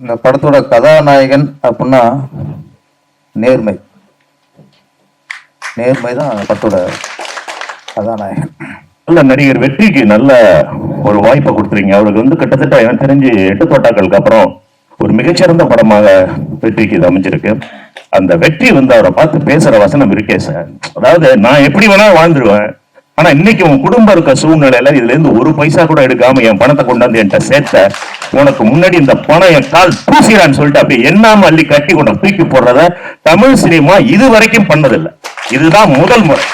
இந்த படத்தோட கதாநாயகன் அப்படின்னா நேர்மை. நேர்மை தான் அந்த படத்தோட கதாநாயகன். நல்ல நடிகர் வெற்றிக்கு நல்ல ஒரு வாய்ப்பை கொடுத்துருங்க. அவருக்கு வந்து கிட்டத்தட்ட எனக்கு தெரிஞ்சு 8 தோட்டாக்களுக்கு அப்புறம் ஒரு மிகச்சிறந்த படமாக வெற்றிக்கு இது அமைஞ்சிருக்கு. அந்த வெற்றி வந்து அவரை பார்த்து பேசுற வசனம் இருக்கே சார், அதாவது நான் எப்படி வேணா வாழ்ந்துருவேன், ஆனா இன்னைக்கு உன் குடும்பம் இருக்க சூழ்நிலையில இதுல இருந்து ஒரு பைசா கூட எடுக்காம என் பணத்தை கொண்டாந்து என்கிட்ட சேர்த்த, உனக்கு முன்னாடி இந்த பணம் என் கால் தூசிறான்னு சொல்லிட்டு அப்படி என்னாம அள்ளி கட்டி கொண்ட தூக்கி போடுறத தமிழ் சினிமா இது வரைக்கும் பண்ணதில்லை. இதுதான் முதல் முறை.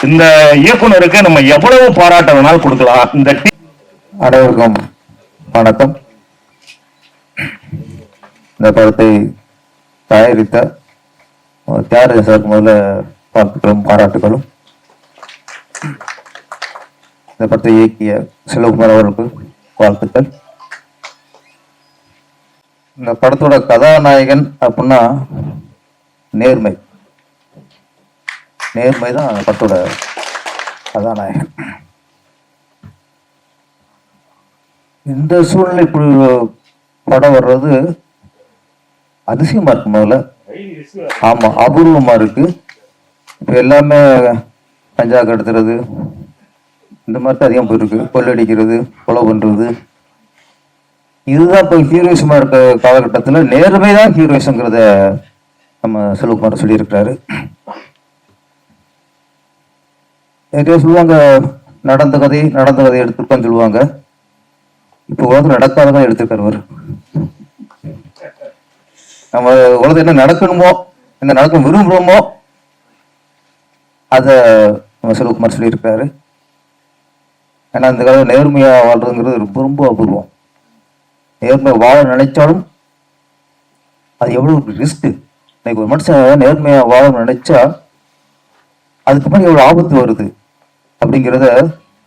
இந்த இயக்குனருக்கு நம்ம எவ்வளவு பாராட்ட வேணாலும் கொடுக்கலாம். இந்த அனைவருக்கும் வணக்கம். இந்த படத்தை தயாரித்த தியாகராஜன் சாருக்கு முதல்ல வாழ்த்துக்களும் பாராட்டுகளும். இந்த படத்தை இயக்கிய செல்வகுமார் அவர்களுக்கு வாழ்த்துக்கள். இந்த படத்தோட கதாநாயகன் அப்படின்னா நேர்மை. நேர்மை தான் அந்த படத்தோட கதாநாயகன். இந்த சூழ்நிலை இப்படி படம் வர்றது அதிசயமா இருக்கு. முதல்ல ஆமா, அபூர்வமா இருக்கு. இப்ப எல்லாமே கஞ்சா கடத்துறது இந்த மாதிரி தான் அதிகம் போயிருக்கு. கொள்ளடிக்கிறது, கொலை பண்றது, இதுதான் இப்போ ஹீரோயிசமா இருக்க காலகட்டத்தில் நேர்மை தான் ஹீரோயிசங்கிறத நம்ம செல்வகுமார் சொல்லியிருக்கிறாரு. நிறைய சொல்லுவாங்க நடந்த கதை எடுத்திருக்கான்னு சொல்லுவாங்க. இப்போ உலகம் நடக்காததான் எடுத்திருக்காரு அவர். நம்ம உலகம் என்ன நடக்கணுமோ, என்ன நடக்க விரும்புகிறோமோ அதை நம்ம செல்வகுமார் சொல்லியிருக்காரு. ஏன்னா அந்த காலம் நேர்மையா வாழ்றதுங்கிறது ரொம்ப ரொம்ப அபூர்வம். நேர்மை வாழ நினைச்சாலும் அது எவ்வளவு ரிஸ்க். இன்னைக்கு ஒரு மனுஷன் நேர்மையா வாழ நினைச்சா அதுக்கு பின்னாடி எவ்வளவு ஆபத்து வருது அப்படிங்கிறத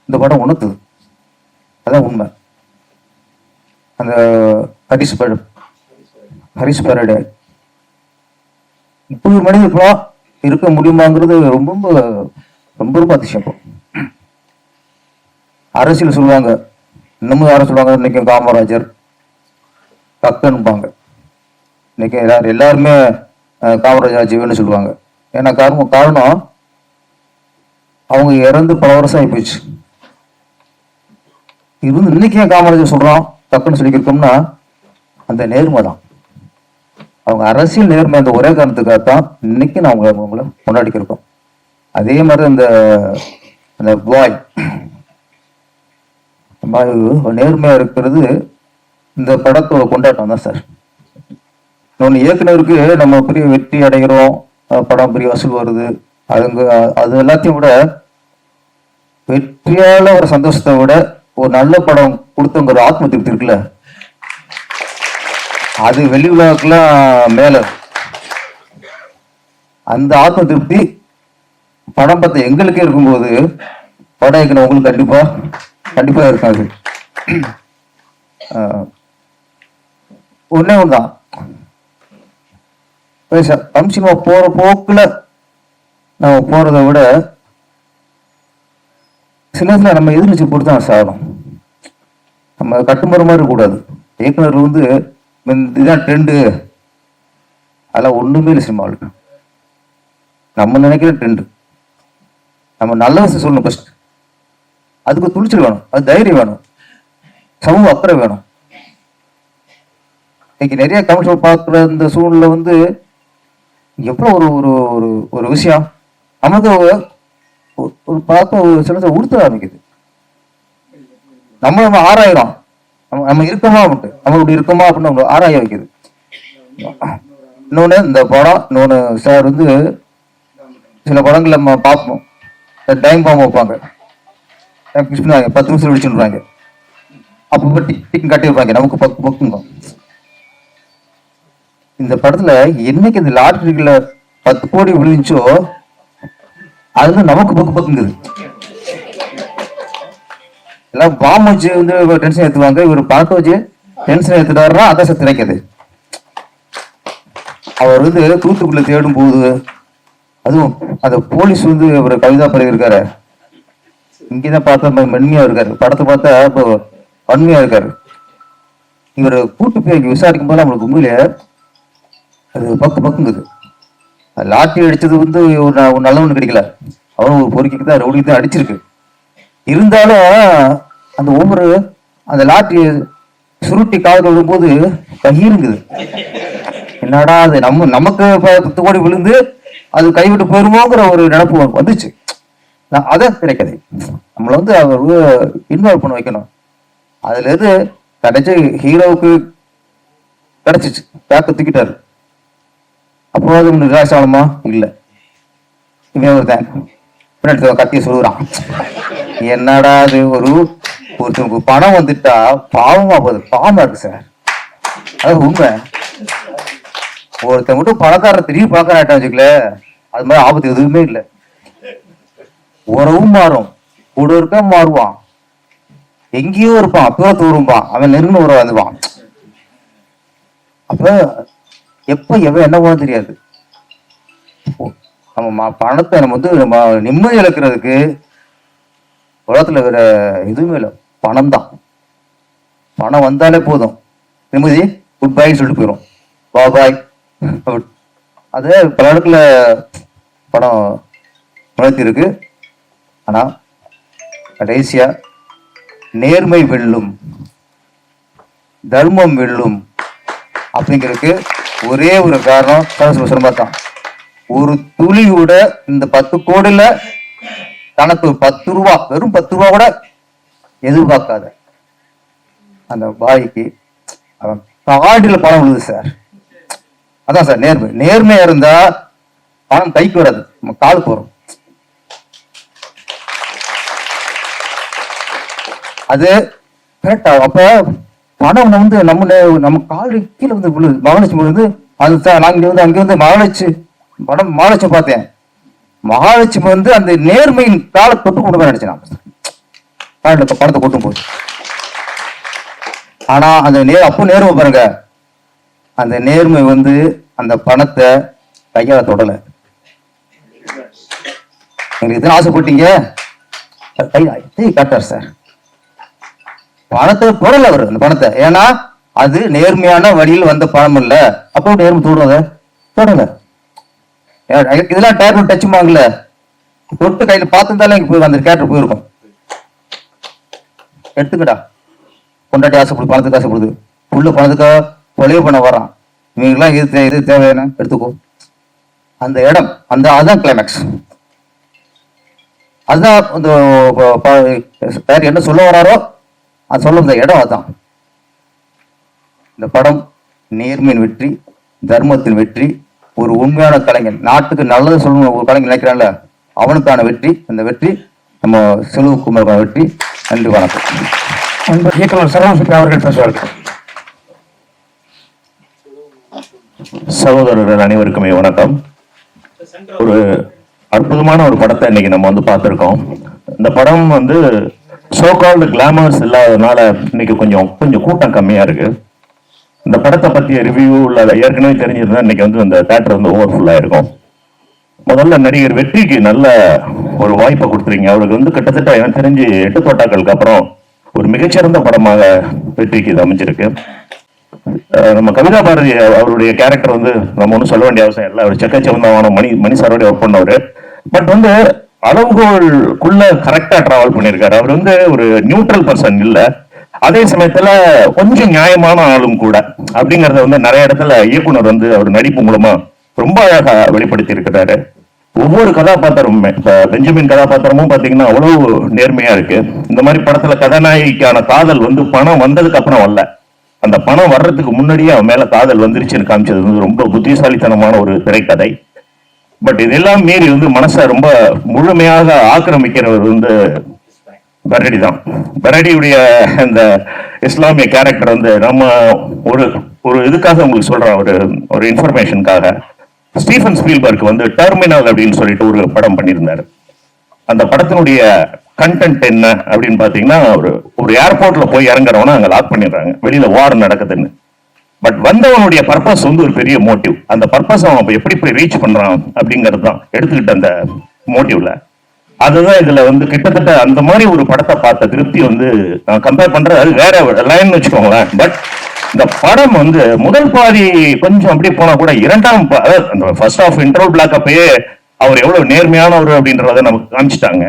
இந்த படம் உணர்த்துது. அதான் உண்மை. அந்த ஹரிஷ் பரடே இப்படி ஒரு மனிதர்களாம் இருக்க முடியுமாங்கிறது ரொம்ப ரொம்ப ரொம்ப ரொம்ப அதிசயம். அரசியல் சொல்லுவாங்க, இன்னமும் யாரும் சொல்லுவாங்க, இன்னைக்கு காமராஜர் கக்கன்பாங்க. இன்னைக்கு எல்லாருமே காமராஜர் ஜீவன் சொல்லுவாங்க. ஏன்னா காரணம் அவங்க இறந்து பல வருஷம் ஆகி போயிடுச்சு. இருந்து இன்னைக்கு ஏன் காமராஜர் சொல்றோம் கக்கன்னு சொல்லிக்கிருக்கோம்னா அந்த நேர்மை தான். அவங்க அரசியல் நேர்மை அந்த ஒரே காரணத்துக்காகத்தான் இன்னைக்கு நான் உங்களை கொண்டாடிக்கிருக்கோம். அதே மாதிரி அந்த பாய் நேர்மையா இருக்கிறது இந்த படத்தோட கொண்டாட்டம் தான் சார். இன்னொன்று, இயக்குனருக்கு நம்ம பெரிய வெற்றி அடைகிறோம், படம் பெரிய வசூல் வருது, அது எல்லாத்தையும் விட வெற்றியால ஒரு சந்தோஷத்தை விட ஒரு நல்ல படம் கொடுத்தவங்க ஆத்ம திருப்தி இருக்குல்ல, அது வெளி உலகத்துலாம் மேல. அந்த ஆத்ம திருப்தி படம் பார்த்த எங்களுக்கே இருக்கும்போது படம் இயக்குன உங்களுக்கு கண்டிப்பா இருக்காது. ஒன்னே ஒண்ணுதான், தமிழ் சினிமா போற போக்குல நம்ம போறதை விட சில நேரத்துல நம்ம எதிர்நீச்சு போட்டு தான் சாகணும். நம்ம கட்டுமுறை மாதிரி இருக்கக்கூடாது. இயக்குனர் வந்து இதுதான் ட்ரெண்டு, அதெல்லாம் ஒண்ணுமே இல்லை சினிமாவில். நம்ம நினைக்கிற ட்ரெண்டு நம்ம நல்ல விஷயம் சொல்லணும் ஃபர்ஸ்ட். அதுக்கு துணிச்சல் வேணும், அது தைரியம் வேணும், சமூக அக்கறை வேணும். இன்னைக்கு நிறைய கமர்ஷியல் பார்க்குற இந்த சூழ்நிலை வந்து எவ்வளோ ஒரு ஒரு ஒரு விஷயம் நமக்கு ஒரு பார்க்க ஒரு சில உறுத்த ஆரம்பிக்குது. நம்ம ஆராயிரம், நம்ம இருக்கமா அப்படின்ட்டு, நம்ம இப்படி இருக்கமா அப்படின்னு நம்ம ஆராய வைக்குது. இன்னொன்று இந்த படம், இன்னொன்று சார் வந்து சில படங்கள் நம்ம பார்ப்போம், டைம் பாம்பு வைப்பாங்க, 10 நிமிஷம் விழிச்சுடுறாங்க, அப்போ டிக் கட்டி வைப்பாங்க, நமக்கு பக்குங்க. இந்த படத்துல என்னைக்கு இந்த லாட்டரிகளை 10 கோடி விழுந்துச்சோ அதுல நமக்கு பக்குங்குது. எல்லாம் பாம்பு வச்சு வந்து டென்ஷன் ஏற்றுவாங்க, இவர் பணத்தை வச்சு டென்ஷன் ஏற்றுட்டாருன்னா அதான் சத்து கிடைக்காது. அவர் வந்து தூத்துக்குள்ள தேடும் போது, அதுவும் அந்த போலீஸ் வந்து ஒரு கவிதா பிறகு இருக்காரு, இங்கேதான் பார்த்தா மென்மையா இருக்காரு, படத்தை பார்த்தா இப்போ வன்மையா இருக்காரு. இவரை கூட்டு போய் இங்கே விசாரிக்கும் போது நம்மளுக்கு உண்மையிலே அது பக்குங்குது. லாட்டரி அடிச்சது வந்து ஒரு நல்லவனு கிடைக்கல, அவரும் ஒரு பொறுக்கிக்கு தான் ரவுடிக்கு தான் அடிச்சிருக்கு. இருந்தாலும் அந்த ஒவ்வொரு அந்த லாட்டரி சுருட்டி காதல் விடும்போது கயிறுங்குது. என்னடா அது நமக்கு 10 கோடி விழுந்து அது கைவிட்டு போயிருமோங்கிற ஒரு நினைப்பு வந்துச்சு. அதான் திரைக்கதை நம்மளை வந்து அவர் இன்வால்வ் பண்ண வைக்கணும். அதுல எது கிடைச்ச ஹீரோவுக்கு கிடைச்சிச்சு, பேக்க தூக்கிட்டாரு. அப்போ அது நிராசை ஆகணுமா? இல்லை. இவன் ஒருத்தன் பின்னாடி கத்திய சொல்லுறான், என்னடா அது ஒருத்தருக்கு பணம் வந்துட்டா பாவமா போகுது. பாவமா இருக்கு சார், அது உண்மை. ஒருத்தன் மட்டும் பணக்காரர் திடீர்னு பணக்காரன் ஆயிட்டா வச்சுக்கல, அது மாதிரி ஆபத்து எதுவுமே இல்லை. உறவும் மாறும், கூட இருக்க மாறுவான், எங்கேயோ இருப்பான், தூரத்து வரும்பான், அவன் நெருங்கின உறவு வந்துவான். அப்ப எப்ப எவன் என்ன போன தெரியாது. நம்ம பணத்தை நம்ம வந்து நம்ம நிம்மதி இழக்கிறதுக்கு உலகத்துல வேற எதுவுமே இல்லை, பணம் தான். பணம் வந்தாலே போதும், நிம்மதி குட் பைன்னு சொல்லிட்டு போயிடும், பாய். அது பல இடத்துல படம் உணர்த்தி இருக்கு. ஆனா கடைசியா நேர்மை வெல்லும், தர்மம் வெல்லும் அப்படிங்கிறதுக்கு ஒரே ஒரு காரணம் சொன்ன மாதிரி தான். ஒரு துளி கூட இந்த 10 கோடியில தனக்கு 10 ரூபா, வெறும் 10 ரூபா கூட எதிர்பார்க்காத அந்த பாய்க்கு அவன் காடியில் பணம் விழுது சார். அதான் சார் நேர்மை. நேர்மையா இருந்தா பணம் கைக்கு வராது, நம்ம காலுக்கு வரும். அது கரெக்டா. அப்ப பணம் வந்து நம்ம காலு கீழே வந்து விழுது. மகாலட்சுமி வந்து அது நாங்க வந்து அங்கே வந்து படம் மகாலட்சுமி பார்த்தேன். மகாலட்சுமி வந்து அந்த நேர்மையின் காலை தொட்டு கொண்டு போய் நினைச்சேன் பணத்தை கொட்டும் போது. ஆனா அந்த அப்போ நேர்மை பாருங்க, அந்த நேர்மை வந்து அந்த பணத்தை கையால தொடல. எங்களுக்கு எத்தனை ஆசைப்பட்டீங்க, காட்டார் சார். பணத்தை தொடல அவர் அந்த பணத்தை, ஏன்னா அது நேர்மையான வழியில் வந்த பணம் இல்ல. அப்போ நேர்மை தோடுவத தொடல. இதெல்லாம் டேரக்ட் டச் வாங்கல, தொட்டு கையில பார்த்துருந்தாலும் இங்க போய் அந்த கேரக்டர் போயிருக்கும். எடுத்துக்கடா, கொண்டாட்டி ஆசைப்படுது, பணத்துக்கு ஆசைப்படுது, உள்ள பணத்துக்காக கொலையை பண்ண வரான். இவங்கெல்லாம் இது தேவையான எடுத்துக்கோ. அந்த இடம் அதுதான் கிளைமேக்ஸ். அதுதான் என்ன சொல்ல வராரோ அது சொல்ல இந்த இடம் அதுதான். இந்த படம் நேர்மையின் வெற்றி, தர்மத்தின் வெற்றி, ஒரு உண்மையான கலைஞன், நாட்டுக்கு நல்லது சொல்லணும் ஒரு கலைஞன் நினைக்கிறான்ல அவனுக்கான வெற்றி. அந்த வெற்றி நம்ம செல்வகுமாருக்கான வெற்றி. நன்றி, வணக்கம். இயக்குனர் சரவணசுப்பி அவர்கள் பேசுவார்கள். சகோதரர்கள் அனைவருக்குமே வணக்கம். ஒரு அற்புதமான ஒரு படத்தை இன்னைக்கு நம்ம வந்து பார்த்துருக்கோம். இந்த படம் வந்து சோகால்டு கிளாமர்ஸ் இல்லாததுனால இன்னைக்கு கொஞ்சம் கூட்டம் கம்மியா இருக்கு. இந்த படத்தை பற்றிய ரிவ்யூ ஏற்கனவே தெரிஞ்சிருந்தா இன்னைக்கு வந்து இந்த தேட்டர் வந்து ஓவர்ஃபுல்லா இருக்கும். முதல்ல நடிகர் வெற்றிக்கு நல்ல ஒரு வாய்ப்பை கொடுத்துருங்க. அவருக்கு வந்து கிட்டத்தட்ட எனக்கு தெரிஞ்சு 8 தோட்டாக்களுக்கு அப்புறம் ஒரு மிகச்சிறந்த படமாக வெற்றிக்கு இது அமைஞ்சிருக்கு. நம்ம கவிதா பாரதி அவருடைய கேரக்டர் வந்து நம்ம ஒன்றும் சொல்ல வேண்டிய அவசியம் இல்லை. அவர் செக்கச்சவந்தமான மணி சாரோடைய ஒர்க் பண்ணவர். பட் வந்து அளவுகோலுக்குள்ள கரெக்டா டிராவல் பண்ணியிருக்காரு. அவர் வந்து ஒரு நியூட்ரல் பர்சன் இல்லை, அதே சமயத்துல கொஞ்சம் நியாயமான ஆளும் கூட அப்படிங்கறத வந்து நிறைய இடத்துல இயக்குனர் வந்து அவர் நடிப்பு மூலமா ரொம்ப அழகா வெளிப்படுத்தி இருக்கிறாரு. ஒவ்வொரு கதாபாத்திரமுமே, இப்ப பெஞ்சமின் கதாபாத்திரமும் பாத்தீங்கன்னா அவ்வளவு நேர்மையா இருக்கு. இந்த மாதிரி படத்துல கதாநாயகிக்கான காதல் வந்து பணம் வந்ததுக்கு அப்புறம் வரல, அந்த பணம் வர்றதுக்கு முன்னாடியே அவன் மேல காதல் வந்துருச்சுன்னு காமிச்சது வந்து ரொம்ப புத்திசாலித்தனமான ஒரு திரைக்கதை. பட் இதெல்லாம் மீறி வந்து மனசை ரொம்ப முழுமையாக ஆக்கிரமிக்கிறவர் வந்து பரடி தான். பரடியுடைய அந்த இஸ்லாமிய கேரக்டர் வந்து நம்ம ஒரு இதுக்காக உங்களுக்கு சொல்றேன், ஒரு இன்ஃபர்மேஷனுக்காக. ஸ்டீஃபன் ஸ்பீல்பர்க் வந்து டெர்மினல் அப்படின்னு சொல்லிட்டு ஒரு படம் பண்ணியிருந்தாரு. அந்த படத்தினுடைய கண்டென்ட் என்ன அப்படின்னு பாத்தீங்கன்னா, ஒரு ஏர்போர்ட்ல போய் இறங்குறவன அங்க லாக் பண்ணிடுறாங்க, வெளியில வார் நடக்குதுன்னு. பட் வந்தவனுடைய பர்பஸ் வந்து ஒரு பெரிய மோட்டிவ். அந்த பர்பஸ் அவன் எப்படி போய் ரீச் பண்றான் அப்படிங்கிறது தான் எடுத்துக்கிட்ட அந்த மோட்டிவ்ல. அதுதான் இதுல வந்து கிட்டத்தட்ட அந்த மாதிரி ஒரு படத்தை பார்த்த திருப்தி வந்து நான் கம்பேர் பண்றது அது வேற லைன் வச்சுக்கோங்களேன். பட் இந்த படம் வந்து முதல் பாதி கொஞ்சம் அப்படி போனா கூட இரண்டாம் அந்த ஃபர்ஸ்ட் ஆஃப் இன்டர்வல் பிளாக் அப்பயே அவர் எவ்வளவு நேர்மையானவர் அப்படின்றத நமக்கு காமிச்சிட்டாங்க.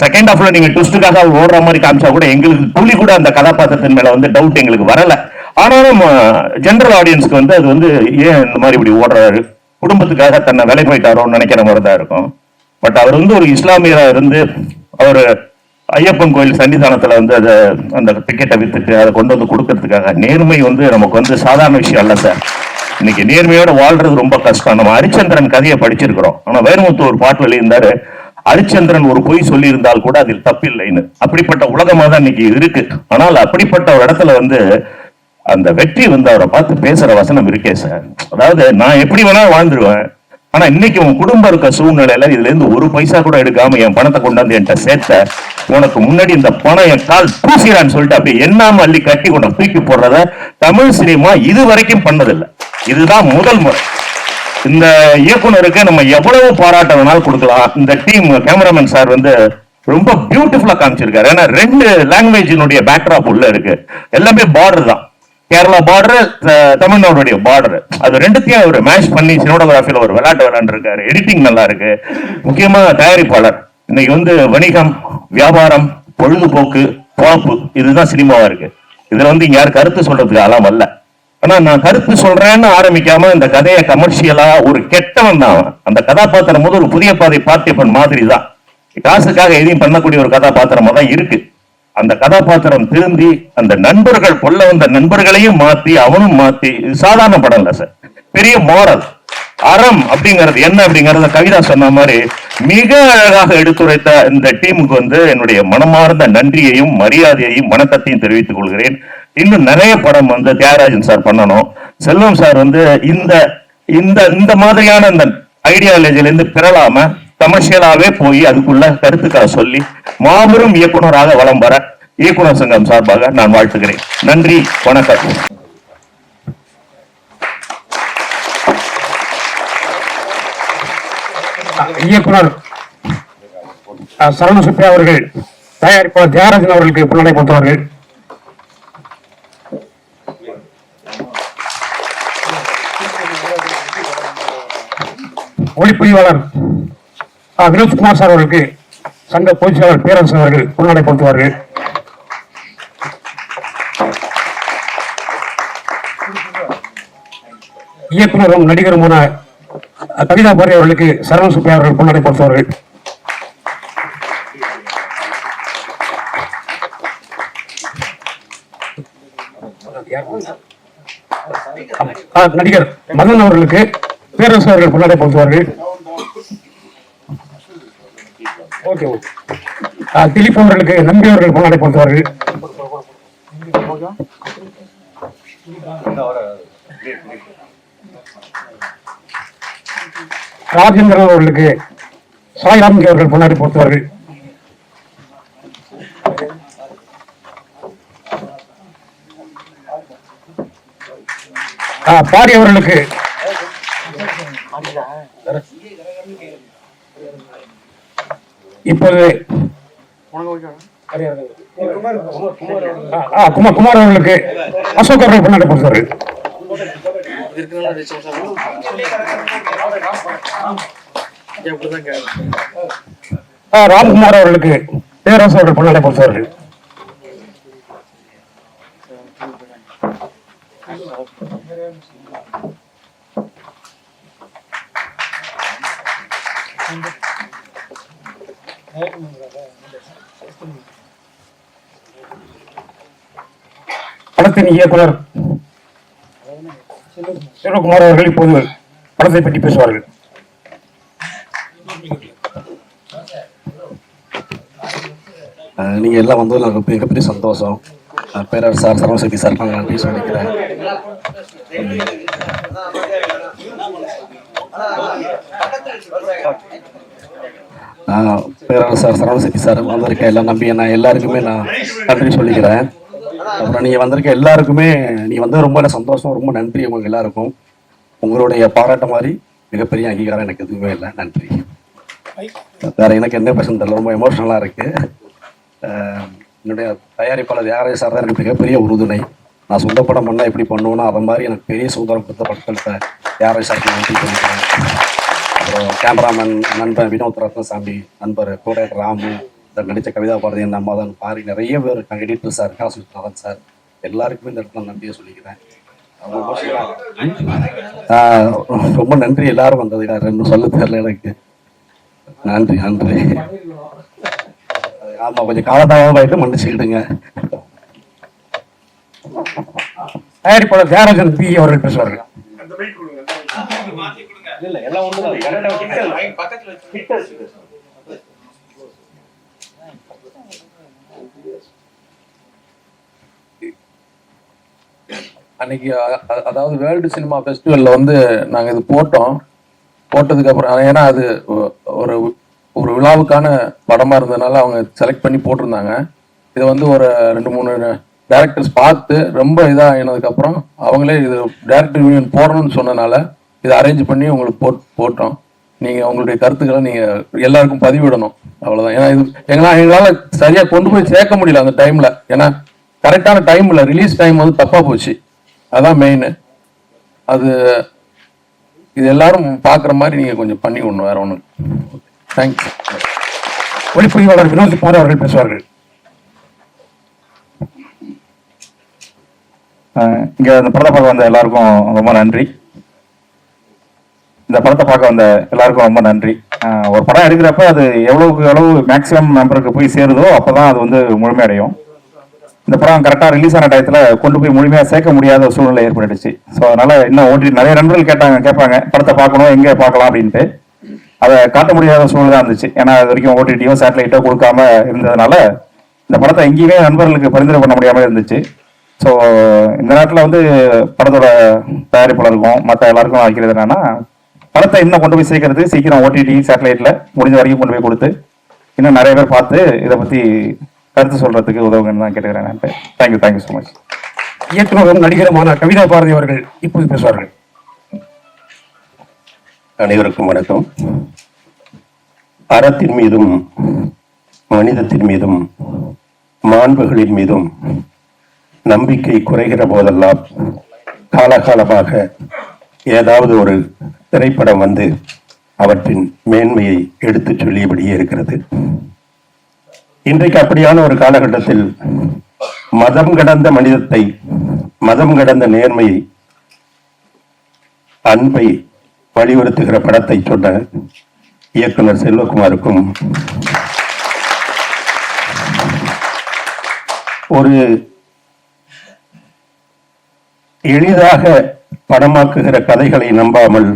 செகண்ட் ஹாஃப்ல நீங்க ட்விஸ்டுக்காக அவர் ஓடுற மாதிரி காமிச்சா கூட எங்களுக்கு துளி கூட அந்த கதாபாத்திரத்தின் மேல வந்து டவுட் எங்களுக்கு வரல. ஆனாலும் ஜெனரல் ஆடியன்ஸ்க்கு வந்து அது வந்து ஏன் இந்த மாதிரி இப்படி ஓடுறாரு, குடும்பத்துக்காக தன்னை வேலை போயிட்டாரோன்னு நினைக்கிற மாதிரி தான் இருக்கும். பட் அவர் வந்து ஒரு இஸ்லாமியரா இருந்து அவர் ஐயப்பன் கோயில் சன்னிதானத்துல வந்து அதை அந்த டிக்கெட்டை வித்துட்டு அதை கொண்டு வந்து கொடுக்கறதுக்காக நேர்மை வந்து நமக்கு வந்து சாதாரண விஷயம் அல்ல சார். இன்னைக்கு நேர்மையோட வாழ்றது ரொம்ப கஷ்டம். நம்ம ஹரிச்சந்திரன் கதையை படிச்சிருக்கிறோம். ஆனா வைரமுத்து ஒரு பாட்டு வெளியிருந்தாரு, ஹரிச்சந்திரன் ஒரு பொய் சொல்லி இருந்தால் கூட அதில் தப்பில்லைன்னு. அப்படிப்பட்ட உலகமா தான் இன்னைக்கு இருக்கு. ஆனால் அப்படிப்பட்ட ஒரு இடத்துல வந்து அந்த வெற்றி வந்து அவரை பார்த்து பேசுற வசனம் இருக்கே சார். அதாவது நான் எப்படி வேணா வாழ்ந்துருவேன், ஆனா இன்னைக்கு உன் குடும்பம் இருக்க சூழ்நிலையில இதுல இருந்து ஒரு பைசா கூட எடுக்காம என் பணத்தை கொண்டாந்து என்கிட்ட சேர்த்த, உனக்கு முன்னாடி இந்த பணம் என் கால் பூசிறான்னு சொல்லிட்டு அப்படியே எண்ணாம அள்ளி கட்டி கொண்டு தூக்கி போடுறத தமிழ் சினிமா இது வரைக்கும் பண்ணதில்லை. இதுதான் முதல் முறை. இந்த இயக்குனருக்கு நம்ம எவ்வளவு பாராட்ட வேணாலும் கொடுக்கலாம். இந்த டீம் கேமராமேன் சார் வந்து ரொம்ப பியூட்டிஃபுல்லா காமிச்சிருக்காரு. ஏன்னா 2 லாங்குவேஜினுடைய பேக்ராப் உள்ள இருக்கு. எல்லாமே பார்டர் தான். கேரளா பார்டர், தமிழ்நாடுடைய பார்டர். அது ரெண்டுத்தையும் அவர் மேட்ச் பண்ணி சினிமாட்டோகிராஃபில ஒரு விளையாட்டு விளையாண்டுருக்காரு. எடிட்டிங் நல்லா இருக்கு. முக்கியமா தயாரிப்பாளர் இன்னைக்கு வந்து வணிகம், வியாபாரம், பொழுதுபோக்கு, பாப்பு இதுதான் சினிமாவா இருக்கு. இதுல வந்து இங்க யாரும் கருத்து சொல்றதுக்கு ஆளாம் வரல. ஆனா நான் கருத்து சொல்றேன்னு ஆரம்பிக்காம இந்த கதையை கமர்ஷியலா ஒரு கெட்டவன் தான் அந்த கதாபாத்திரம் போது ஒரு புதிய பாதை பார்த்திபன் மாதிரி தான். காசுக்காக எதையும் பண்ணக்கூடிய ஒரு கதாபாத்திரமா தான் இருக்கு. அந்த கதாபாத்திரம் திருந்தி அந்த நண்பர்கள் கொல்ல வந்த நண்பர்களையும் மாத்தி அவனும் மாத்தி, இது சாதாரண படம் இல்ல சார். பெரிய மாரல் அறம் அப்படிங்கிறது என்ன அப்படிங்கறத கவிதா சொன்ன மாதிரி மிக அழகாக எடுத்துரைத்த இந்த டீமுக்கு வந்து என்னுடைய மனமார்ந்த நன்றியையும் மரியாதையையும் வணக்கத்தையும் தெரிவித்துக் கொள்கிறேன். இன்னும் நிறைய படம் வந்து தியாகராஜன் சார் பண்ணணும். செல்வம் சார் வந்து இந்த இந்த இந்த மாதிரியான இந்த ஐடியாலஜில இருந்து பிறலாம கமர்ஷியலாவே போய் அதுக்குள்ள கருத்துக்களை சொல்லி மாபெரும் இயக்குனராக வலம் வர இயக்குனர் சங்கம் சார்பாக நான் வாழ்த்துகிறேன். நன்றி, வணக்கம். இயக்குனர் சரவண சுப்ரியா அவர்கள், தயாரிப்பாளர் தியாகராஜன் அவர்களுக்கு பின்னணி கொடுத்தவர்கள், ஒளிப்பதிவாளர் வினோத்குமார் சார் அவர்களுக்கு சங்க பொதுச்செயலாளர் பேரரசு அவர்கள் முன்னடை பொறுத்துவார்கள். இயக்குனரும் நடிகருமான கவிதா பாரி அவர்களுக்கு சரவண சுப்ரியா அவர்கள் முன்னடை பொறுத்தவர்கள். நடிகர் மதன் அவர்களுக்கு பேரரசு அவர்கள் முன்னடை பொறுத்தவர்கள். திலீப் அவர்களுக்கு நம்பி அவர்கள் முன்னடை பொறுத்தவர்கள். ராஜேந்திரன் அவர்களுக்கு சாய்ராம்கி அவர்கள் முன்னாடி பொறுத்தவர்கள். பாரி அவர்களுக்கு இப்போது குமார் அவர்களுக்கு அசோக் அவர்கள் முன்னாடி பொறுத்தவர்கள். ராம்குமார் அவர்களுக்கு பேரரசு அவர்கள் முன்னாடி பொறுத்தவர்கள். படத்தின் இயக்குனர் செல்வகுமார் அவர்கள் இப்போது படத்தை பற்றி பேசுவார்கள். நீங்க எல்லாம் வந்தது எனக்கு மிகப்பெரிய சந்தோஷம். பேரரசு சார், சரவணசக்தி சார் நான் நன்றி சொல்லிக்கிறேன். பேரரசு சார், சரவணசக்தி சார் வந்திருக்க எல்லாம் நம்பி நான் எல்லாருக்குமே நான் நன்றி சொல்லிக்கிறேன். அப்புறம் நீங்க வந்திருக்க எல்லாருக்குமே நீங்க வந்து ரொம்ப சந்தோஷம், ரொம்ப நன்றி உங்களுக்கு எல்லாருக்கும். உங்களுடைய பாராட்ட மாதிரி மிகப்பெரிய அங்கீகாரம் எனக்கு எதுவுமே இல்லை. நன்றி. வேற எனக்கு என்ன பேசணும் தெரியல, ரொம்ப எமோஷனலாக இருக்கு. என்னுடைய தயாரிப்பாளர் யாரே சார் தான் எனக்கு மிகப்பெரிய உறுதுணை. நான் சொந்த படம் பண்ணால் எப்படி பண்ணுவேன்னா அதை மாதிரி எனக்கு பெரிய சுதந்திரம் கொடுத்த படத்தை யாரே சார் நன்றி சொல்லிக்கிறேன். அப்புறம் கேமராமேன் நண்பன் வினோத் ரத்னசாமி, நண்பர் கோடேட் ராமு, இந்த நடித்த கவிதா பாரதி, என் அம்மா தான் பாரி, நிறைய பேர் இருக்காங்க, எடிட்டர் சார், காசுநாதன் சார், எல்லாருக்குமே இந்த இடத்துல நன்றியை சொல்லிக்கிறேன். ரொம்ப நன்றி எல்லாரும் வந்தது, ரெண்டு சொல்ல தெரியல எனக்கு. நன்றி நன்றி. ஆமா, கொஞ்சம் காலதாமதமாயிட்டு மன்னிச்சுக்கிடுங்க. தயாரிப்பாளர் தியாகராஜன் பி அவர்கள் பேசுவார்கள். அன்னைக்கு அதாவது வேர்ல்டு சினிமா ஃபெஸ்டிவல்ல வந்து நாங்கள் இது போட்டதுக்கு அப்புறம், ஏன்னா அது ஒரு ஒரு விழாவுக்கான படமா இருந்ததுனால அவங்க செலக்ட் பண்ணி போட்டிருந்தாங்க. இதை வந்து ஒரு 2-3 டைரக்டர்ஸ் பார்த்து ரொம்ப இதாக ஆனதுக்கப்புறம் அவங்களே இது டைரக்டர் யூனியன் போடணும்னு சொன்னனால இதை அரேஞ்ச் பண்ணி உங்களுக்கு போட்டோம். நீங்கள் உங்களுடைய கருத்துக்களை நீங்கள் எல்லாருக்கும் பதிவிடணும், அவ்வளோதான். ஏன்னா இது எங்களால் சரியாக கொண்டு போய் சேர்க்க முடியல அந்த டைமில். ஏன்னா கரெக்டான டைம் இல்லை, ரிலீஸ் டைம் வந்து தப்பாக போச்சு. அதான் மெயின். அது இது எல்லாரும் பார்க்குற மாதிரி நீங்கள் கொஞ்சம் பண்ணி ஒன்று, வேற ஒன்று. தேங்க்ஸ். ஒளிப்பதிவாளர் வினோத் குமார் அவர்கள் பேசுவார்கள். இங்கே இந்த படத்தை பார்க்க வந்த எல்லாருக்கும் ரொம்ப நன்றி. இந்த படத்தை பார்க்க வந்த எல்லாருக்கும் ரொம்ப நன்றி. ஒரு படம் எடுக்கிறப்ப அது எவ்வளவு மேக்ஸிமம் நம்பருக்கு போய் சேருதோ அப்போதான் அது வந்து முழுமையடையும். இந்த படம் கரெக்டாக ரிலீஸ் ஆன டயத்தில் கொண்டு போய் முழுமையாக சேர்க்க முடியாத ஒரு சூழ்நிலை ஏற்பட்டுச்சு. ஸோ அதனால இன்னும் ஓட்டி நிறைய நண்பர்கள் கேட்பாங்க படத்தை பார்க்கணும், எங்கே பார்க்கலாம் அப்படின்ட்டு. அதை காட்ட முடியாத சூழ்நிலை தான் இருந்துச்சு. ஏன்னா அது வரைக்கும் ஓடிடியோ சேட்டலைட்டோ கொடுக்காம இருந்ததுனால இந்த படத்தை எங்கேயுமே நண்பர்களுக்கு பரிந்துரை பண்ண முடியாமல் இருந்துச்சு. ஸோ இந்த நேரத்தில் வந்து படத்தோட தயாரிப்பாளருக்கும் மற்ற எல்லாருக்கும் வைக்கிறது என்னன்னா, படத்தை இன்னும் கொண்டு போய் சேர்க்கறது சீக்கிரம் ஓடிடி சேட்டலைட்டில் முடிஞ்ச வரைக்கும் கொண்டு போய் கொடுத்து இன்னும் நிறைய பேர் பார்த்து இதை பற்றி கருத்து சொல்றதுக்கு உதவுங்கன்னு தான் கேட்டுக்கிறேன். Thank you so much. இயக்குநரும் நடிகருமான கவிதா பாரதி அவர்கள் இப்போது பேசுவார்கள். அனைவருக்கும் வணக்கம். அறத்தின் மீதும் மனிதத்தின் மீதும் மாண்புகளின் மீதும் நம்பிக்கை குறைகிற போதெல்லாம் காலகாலமாக ஏதாவது ஒரு திரைப்படம் வந்து அவற்றின் மேன்மையை எடுத்துச் சொல்லியபடியே இருக்கிறது. இன்றைக்கு அப்படியான ஒரு காலகட்டத்தில் மதம் கடந்த மனிதத்தை, மதம் கடந்த நேர்மையை, அன்பை வலியுறுத்துகிற படத்தை சொன்ன இயக்குனர் செல்வகுமாருக்கும், ஒரு எளிதாக படமாக்குகிற கதைகளை நம்பாமல்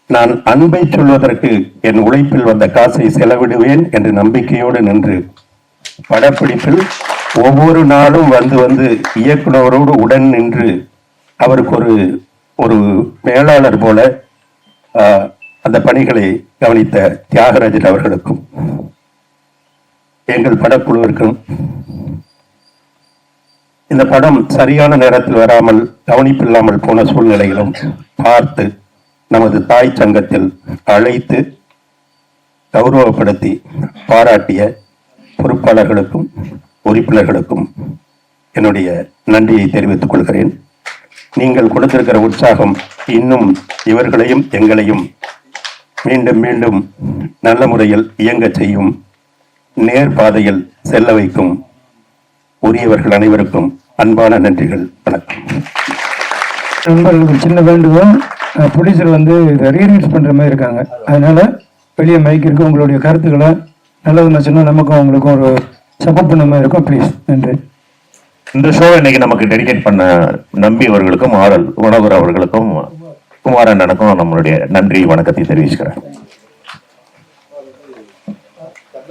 நான் அன்பை சொல்வதற்கு என் உழைப்பில் வந்த காசை செலவிடுவேன் என்று நம்பிக்கையோடு நின்று படப்பிடிப்பில் ஒவ்வொரு நாளும் வந்து இயக்குனரோடு உடன் நின்று அவருக்கு ஒரு மேலாளர் போல அந்த பணிகளை கவனித்த தியாகராஜன் அவர்களுக்கும் எங்கள் படக்குழுவிற்கும், இந்த படம் சரியான நேரத்தில் வராமல் கவனிப்பில்லாமல் போன சூழ்நிலைகளும் பார்த்து நமது தாய் சங்கத்தில் அழைத்து கௌரவப்படுத்தி பாராட்டிய பொறுப்பாளர்களுக்கும் உறுப்பினர்களுக்கும் என்னுடைய நன்றியை தெரிவித்துக் கொள்கிறேன். நீங்கள் கொடுத்திருக்கிற உற்சாகம் இன்னும் இவர்களையும் எங்களையும் மீண்டும் மீண்டும் நல்ல முறையில் இயங்க செய்யும், நேர் பாதையில் செல்ல வைக்கும். உரியவர்கள் அனைவருக்கும் அன்பான நன்றிகள். வணக்கம். நண்பர்களுக்கு சின்ன வேண்டுகோள், ப்ரொடியூசர் வந்து இதை ரீரிலீஸ் பண்ணுற மாதிரி இருக்காங்க. அதனால வெளியே மைக் இருக்கு, உங்களுடைய கருத்துக்களை நல்லதுன்னு சொன்னால் நமக்கும் அவங்களுக்கும் ஒரு சப்போர்ட் பண்ண மாதிரி இருக்கும். ப்ளீஸ். நன்றி. இந்த ஷோ இன்னைக்கு நமக்கு டெடிகேட் பண்ண நம்பி அவர்களுக்கும், ஆரல் உணவர் அவர்களுக்கும், குமாரன் எனக்கும் நம்மளுடைய நன்றி வணக்கத்தை தெரிவிச்சுக்கிறேன்.